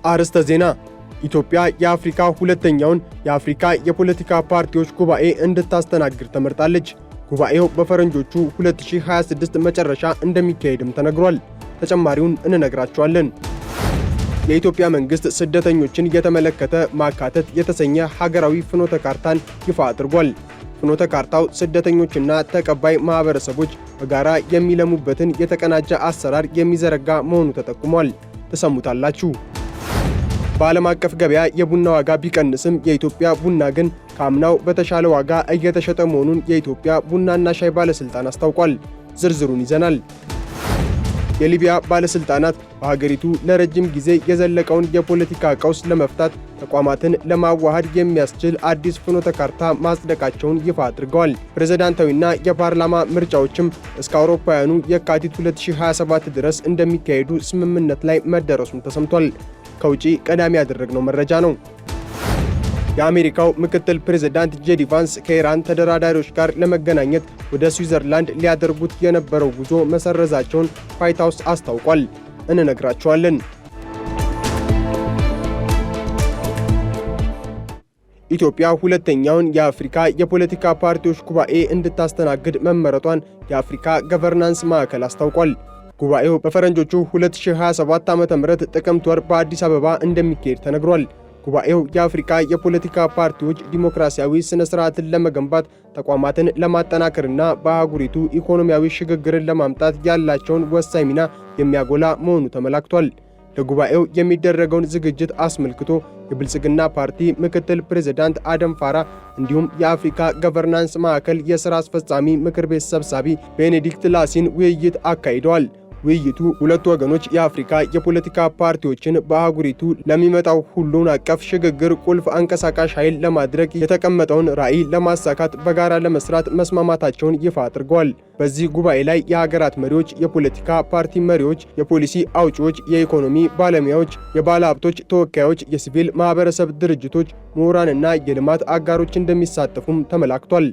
አርዕስተ ዜና። ኢትዮጵያ የአፍሪካ ሁለተኛውን የአፍሪካ የፖለቲካ ፓርቲዎች ጉባኤ እንድታስተናግድ ተመርጣለች። ጉባኤው በፈረንጆቹ 2026 መጨረሻ እንደሚካሄድም ተነግሯል። ተጨማሪውን እንነግራችኋለን። የኢትዮጵያ መንግስት ስደተኞችን የተመለከተ ማካተት የተሰኘ ሀገራዊ ፍኖተ ካርታን ይፋ አድርጓል። ፍኖተ ካርታው ስደተኞችና ተቀባይ ማህበረሰቦች በጋራ የሚለሙበትን የተቀናጀ አሰራር የሚዘረጋ መሆኑ ተጠቁሟል። ተሰሙታላችሁ። በዓለም አቀፍ ገበያ የቡና ዋጋ ቢቀንስም የኢትዮጵያ ቡና ግን ከአምናው በተሻለ ዋጋ እየተሸጠ መሆኑን የኢትዮጵያ ቡናና ሻይ ባለስልጣን አስታውቋል። ዝርዝሩን ይዘናል። የሊቢያ ባለስልጣናት በሀገሪቱ ለረጅም ጊዜ የዘለቀውን የፖለቲካ ቀውስ ለመፍታት ተቋማትን ለማዋሃድ የሚያስችል አዲስ ፍኖተ ካርታ ማጽደቃቸውን ይፋ አድርገዋል። ፕሬዝዳንታዊና የፓርላማ ምርጫዎችም እስከ አውሮፓውያኑ የካቲት 2027 ድረስ እንደሚካሄዱ ስምምነት ላይ መደረሱም ተሰምቷል። ከውጪ ቀዳሚ ያደረግነው መረጃ ነው። የአሜሪካው ምክትል ፕሬዝዳንት ጄዲ ቫንስ ከኢራን ተደራዳሪዎች ጋር ለመገናኘት ወደ ስዊዘርላንድ ሊያደርጉት የነበረው ጉዞ መሰረዛቸውን ዋይት ሃውስ አስታውቋል። እንነግራቸዋለን። ኢትዮጵያ ሁለተኛውን የአፍሪካ የፖለቲካ ፓርቲዎች ጉባኤ እንድታስተናግድ መመረጧን የአፍሪካ ገቨርናንስ ማዕከል አስታውቋል። ጉባኤው በፈረንጆቹ 2027 ዓ.ም ጥቅምት ወር በአዲስ አበባ እንደሚካሄድ ተነግሯል። ጉባኤው የአፍሪካ የፖለቲካ ፓርቲዎች ዲሞክራሲያዊ ስነ ስርዓትን ለመገንባት ተቋማትን ለማጠናከርና በአህጉሪቱ ኢኮኖሚያዊ ሽግግርን ለማምጣት ያላቸውን ወሳኝ ሚና የሚያጎላ መሆኑ ተመላክቷል። ለጉባኤው የሚደረገውን ዝግጅት አስመልክቶ የብልጽግና ፓርቲ ምክትል ፕሬዝዳንት አደም ፋራ እንዲሁም የአፍሪካ ገቨርናንስ ማዕከል የሥራ አስፈጻሚ ምክር ቤት ሰብሳቢ ቤኔዲክት ላሲን ውይይት አካሂደዋል። ውይይቱ ሁለቱ ወገኖች የአፍሪካ የፖለቲካ ፓርቲዎችን በአህጉሪቱ ለሚመጣው ሁሉን አቀፍ ሽግግር ቁልፍ አንቀሳቃሽ ኃይል ለማድረግ የተቀመጠውን ራዕይ ለማሳካት በጋራ ለመስራት መስማማታቸውን ይፋ አድርገዋል። በዚህ ጉባኤ ላይ የሀገራት መሪዎች፣ የፖለቲካ ፓርቲ መሪዎች፣ የፖሊሲ አውጪዎች፣ የኢኮኖሚ ባለሙያዎች፣ የባለ ሀብቶች ተወካዮች፣ የሲቪል ማህበረሰብ ድርጅቶች፣ ምሁራንና የልማት አጋሮች እንደሚሳተፉም ተመላክቷል።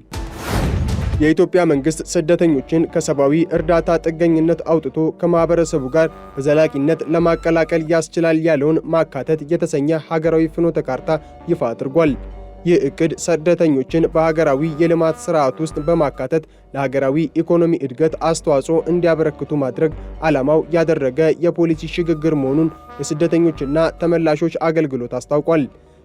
የኢትዮጵያ መንግስት ስደተኞችን ከሰብአዊ እርዳታ ጥገኝነት አውጥቶ ከማህበረሰቡ ጋር በዘላቂነት ለማቀላቀል ያስችላል ያለውን ማካተት የተሰኘ ሀገራዊ ፍኖተ ካርታ ይፋ አድርጓል። ይህ እቅድ ስደተኞችን በሀገራዊ የልማት ስርዓት ውስጥ በማካተት ለሀገራዊ ኢኮኖሚ እድገት አስተዋጽኦ እንዲያበረክቱ ማድረግ ዓላማው ያደረገ የፖሊሲ ሽግግር መሆኑን የስደተኞችና ተመላሾች አገልግሎት አስታውቋል።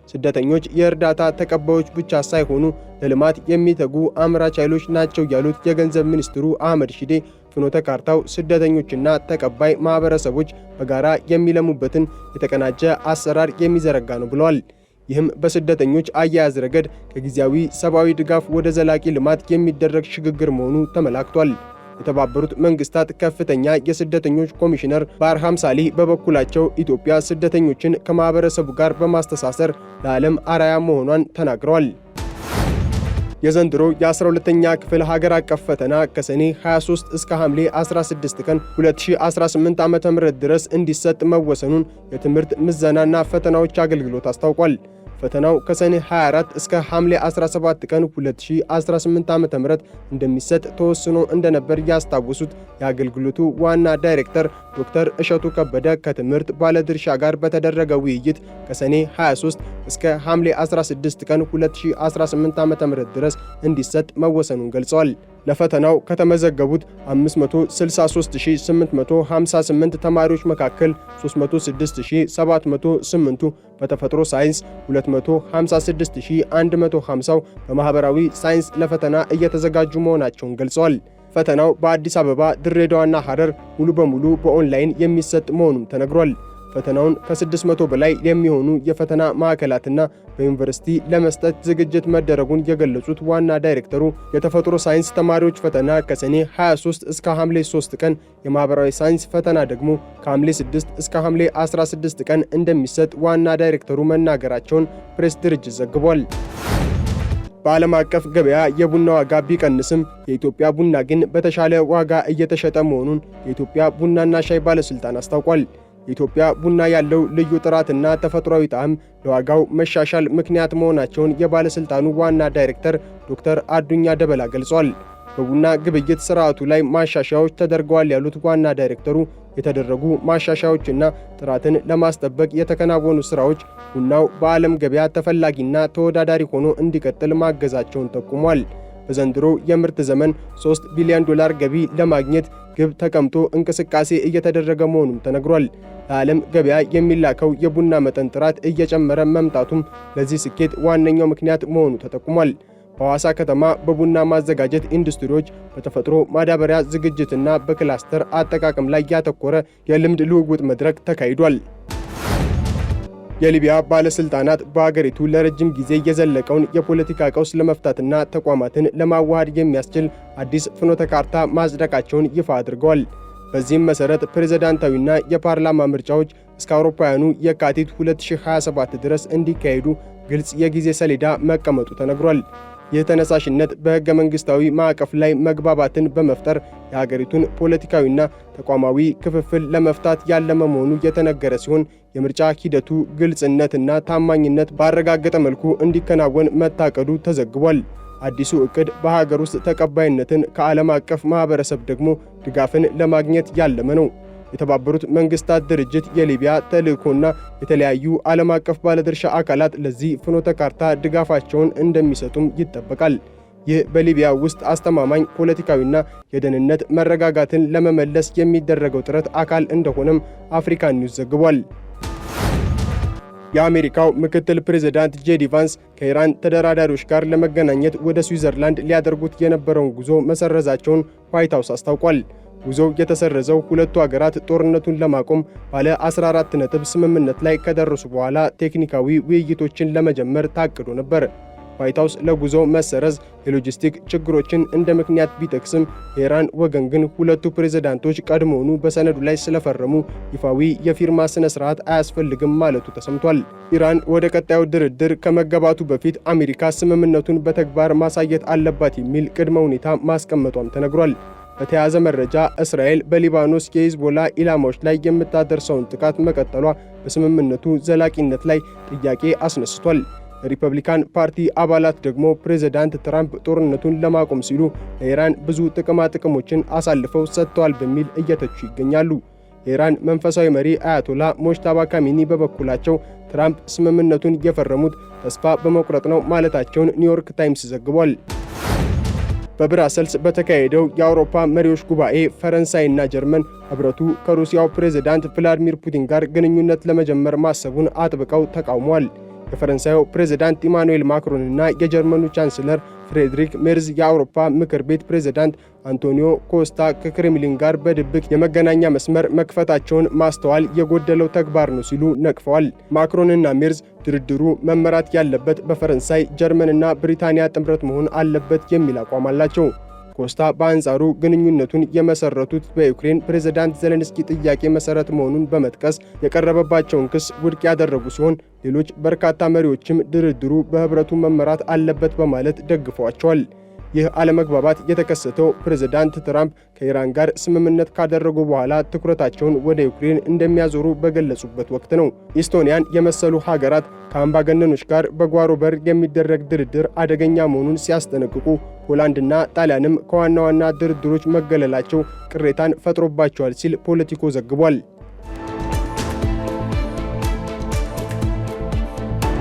ስደተኞች የእርዳታ ተቀባዮች ብቻ ሳይሆኑ ለልማት የሚተጉ አምራች ኃይሎች ናቸው ያሉት የገንዘብ ሚኒስትሩ አህመድ ሺዴ ፍኖተ ካርታው ስደተኞችና ተቀባይ ማህበረሰቦች በጋራ የሚለሙበትን የተቀናጀ አሰራር የሚዘረጋ ነው ብለዋል። ይህም በስደተኞች አያያዝ ረገድ ከጊዜያዊ ሰብአዊ ድጋፍ ወደ ዘላቂ ልማት የሚደረግ ሽግግር መሆኑ ተመላክቷል። የተባበሩት መንግስታት ከፍተኛ የስደተኞች ኮሚሽነር ባርሃም ሳሊ በበኩላቸው ኢትዮጵያ ስደተኞችን ከማህበረሰቡ ጋር በማስተሳሰር ለዓለም አርአያ መሆኗን ተናግረዋል። የዘንድሮ የ12ኛ ክፍል ሀገር አቀፍ ፈተና ከሰኔ 23 እስከ ሐምሌ 16 ቀን 2018 ዓ.ም ድረስ እንዲሰጥ መወሰኑን የትምህርት ምዘናና ፈተናዎች አገልግሎት አስታውቋል። ፈተናው ከሰኔ 24 እስከ ሐምሌ 17 ቀን 2018 ዓ.ም እንደሚሰጥ ተወስኖ እንደነበር ያስታወሱት የአገልግሎቱ ዋና ዳይሬክተር ዶክተር እሸቱ ከበደ ከትምህርት ባለድርሻ ጋር በተደረገ ውይይት ከሰኔ 23 እስከ ሐምሌ 16 ቀን 2018 ዓ.ም ድረስ እንዲሰጥ መወሰኑን ገልጸዋል። ለፈተናው ከተመዘገቡት 563858 ተማሪዎች መካከል 306708ቱ በተፈጥሮ ሳይንስ፣ 256150 በማህበራዊ ሳይንስ ለፈተና እየተዘጋጁ መሆናቸውን ገልጸዋል። ፈተናው በአዲስ አበባ፣ ድሬዳዋና ሐረር ሙሉ በሙሉ በኦንላይን የሚሰጥ መሆኑም ተነግሯል። ፈተናውን ከ600 በላይ የሚሆኑ የፈተና ማዕከላትና በዩኒቨርሲቲ ለመስጠት ዝግጅት መደረጉን የገለጹት ዋና ዳይሬክተሩ የተፈጥሮ ሳይንስ ተማሪዎች ፈተና ከሰኔ 23 እስከ ሐምሌ 3 ቀን፣ የማህበራዊ ሳይንስ ፈተና ደግሞ ከሐምሌ 6 እስከ ሐምሌ 16 ቀን እንደሚሰጥ ዋና ዳይሬክተሩ መናገራቸውን ፕሬስ ድርጅት ዘግቧል። በዓለም አቀፍ ገበያ የቡና ዋጋ ቢቀንስም የኢትዮጵያ ቡና ግን በተሻለ ዋጋ እየተሸጠ መሆኑን የኢትዮጵያ ቡናና ሻይ ባለስልጣን አስታውቋል። የኢትዮጵያ ቡና ያለው ልዩ ጥራትና ተፈጥሯዊ ጣዕም ለዋጋው መሻሻል ምክንያት መሆናቸውን የባለስልጣኑ ዋና ዳይሬክተር ዶክተር አዱኛ ደበላ ገልጿል። በቡና ግብይት ስርዓቱ ላይ ማሻሻያዎች ተደርገዋል ያሉት ዋና ዳይሬክተሩ የተደረጉ ማሻሻያዎችና ጥራትን ለማስጠበቅ የተከናወኑ ስራዎች ቡናው በዓለም ገበያ ተፈላጊና ተወዳዳሪ ሆኖ እንዲቀጥል ማገዛቸውን ጠቁሟል። በዘንድሮ የምርት ዘመን $3 ቢሊዮን ገቢ ለማግኘት ግብ ተቀምጦ እንቅስቃሴ እየተደረገ መሆኑም ተነግሯል። ለዓለም ገበያ የሚላከው የቡና መጠን ጥራት እየጨመረ መምጣቱም ለዚህ ስኬት ዋነኛው ምክንያት መሆኑ ተጠቁሟል። በሐዋሳ ከተማ በቡና ማዘጋጀት ኢንዱስትሪዎች በተፈጥሮ ማዳበሪያ ዝግጅትና በክላስተር አጠቃቀም ላይ ያተኮረ የልምድ ልውውጥ መድረክ ተካሂዷል። የሊቢያ ባለስልጣናት በአገሪቱ ለረጅም ጊዜ የዘለቀውን የፖለቲካ ቀውስ ለመፍታትና ተቋማትን ለማዋሃድ የሚያስችል አዲስ ፍኖተ ካርታ ማጽደቃቸውን ይፋ አድርገዋል። በዚህም መሰረት ፕሬዝዳንታዊና የፓርላማ ምርጫዎች እስከ አውሮፓውያኑ የካቲት 2027 ድረስ እንዲካሄዱ ግልጽ የጊዜ ሰሌዳ መቀመጡ ተነግሯል። ይህ ተነሳሽነት በሕገ መንግሥታዊ ማዕቀፍ ላይ መግባባትን በመፍጠር የሀገሪቱን ፖለቲካዊና ተቋማዊ ክፍፍል ለመፍታት ያለመ መሆኑ የተነገረ ሲሆን የምርጫ ሂደቱ ግልጽነትና ታማኝነት ባረጋገጠ መልኩ እንዲከናወን መታቀዱ ተዘግቧል። አዲሱ ዕቅድ በሀገር ውስጥ ተቀባይነትን ከዓለም አቀፍ ማህበረሰብ ደግሞ ድጋፍን ለማግኘት ያለመ ነው። የተባበሩት መንግስታት ድርጅት የሊቢያ ተልእኮና የተለያዩ ዓለም አቀፍ ባለድርሻ አካላት ለዚህ ፍኖተ ካርታ ድጋፋቸውን እንደሚሰጡም ይጠበቃል። ይህ በሊቢያ ውስጥ አስተማማኝ ፖለቲካዊና የደህንነት መረጋጋትን ለመመለስ የሚደረገው ጥረት አካል እንደሆነም አፍሪካ ኒውስ ዘግቧል። የአሜሪካው ምክትል ፕሬዝዳንት ጄዲ ቫንስ ከኢራን ተደራዳሪዎች ጋር ለመገናኘት ወደ ስዊዘርላንድ ሊያደርጉት የነበረውን ጉዞ መሰረዛቸውን ዋይት ሃውስ አስታውቋል። ጉዞው የተሰረዘው ሁለቱ ሀገራት ጦርነቱን ለማቆም ባለ 14 ነጥብ ስምምነት ላይ ከደረሱ በኋላ ቴክኒካዊ ውይይቶችን ለመጀመር ታቅዶ ነበር። ዋይት ሃውስ ለጉዞው መሰረዝ የሎጂስቲክ ችግሮችን እንደ ምክንያት ቢጠቅስም የኢራን ወገን ግን ሁለቱ ፕሬዝዳንቶች ቀድሞውኑ በሰነዱ ላይ ስለፈረሙ ይፋዊ የፊርማ ስነ ስርዓት አያስፈልግም ማለቱ ተሰምቷል። ኢራን ወደ ቀጣዩ ድርድር ከመገባቱ በፊት አሜሪካ ስምምነቱን በተግባር ማሳየት አለባት የሚል ቅድመ ሁኔታ ማስቀመጧም ተነግሯል። በተያያዘ መረጃ እስራኤል በሊባኖስ የሂዝቦላ ኢላማዎች ላይ የምታደርሰውን ጥቃት መቀጠሏ በስምምነቱ ዘላቂነት ላይ ጥያቄ አስነስቷል። የሪፐብሊካን ፓርቲ አባላት ደግሞ ፕሬዝዳንት ትራምፕ ጦርነቱን ለማቆም ሲሉ ለኢራን ብዙ ጥቅማ ጥቅሞችን አሳልፈው ሰጥተዋል በሚል እየተቹ ይገኛሉ። የኢራን መንፈሳዊ መሪ አያቶላ ሞጅታባ ካሚኒ በበኩላቸው ትራምፕ ስምምነቱን የፈረሙት ተስፋ በመቁረጥ ነው ማለታቸውን ኒውዮርክ ታይምስ ዘግቧል። በብራሰልስ በተካሄደው የአውሮፓ መሪዎች ጉባኤ ፈረንሳይና ጀርመን ህብረቱ ከሩሲያው ፕሬዝዳንት ቭላዲሚር ፑቲን ጋር ግንኙነት ለመጀመር ማሰቡን አጥብቀው ተቃውመዋል። የፈረንሳዩ ፕሬዝዳንት ኢማኑኤል ማክሮንና የጀርመኑ ቻንስለር ፍሬድሪክ ሜርዝ የአውሮፓ ምክር ቤት ፕሬዝዳንት አንቶኒዮ ኮስታ ከክሬምሊን ጋር በድብቅ የመገናኛ መስመር መክፈታቸውን ማስተዋል የጎደለው ተግባር ነው ሲሉ ነቅፈዋል። ማክሮንና ሜርዝ ድርድሩ መመራት ያለበት በፈረንሳይ፣ ጀርመንና ብሪታንያ ጥምረት መሆን አለበት የሚል አቋም አላቸው። ኮስታ በአንጻሩ ግንኙነቱን የመሰረቱት በዩክሬን ፕሬዝዳንት ዜሌንስኪ ጥያቄ መሰረት መሆኑን በመጥቀስ የቀረበባቸውን ክስ ውድቅ ያደረጉ ሲሆን ሌሎች በርካታ መሪዎችም ድርድሩ በህብረቱ መመራት አለበት በማለት ደግፈዋቸዋል። ይህ አለመግባባት የተከሰተው ፕሬዝዳንት ትራምፕ ከኢራን ጋር ስምምነት ካደረጉ በኋላ ትኩረታቸውን ወደ ዩክሬን እንደሚያዞሩ በገለጹበት ወቅት ነው። ኢስቶኒያን የመሰሉ ሀገራት ከአምባገነኖች ጋር በጓሮ በር የሚደረግ ድርድር አደገኛ መሆኑን ሲያስጠነቅቁ፣ ፖላንድና ጣሊያንም ከዋና ዋና ድርድሮች መገለላቸው ቅሬታን ፈጥሮባቸዋል ሲል ፖለቲኮ ዘግቧል።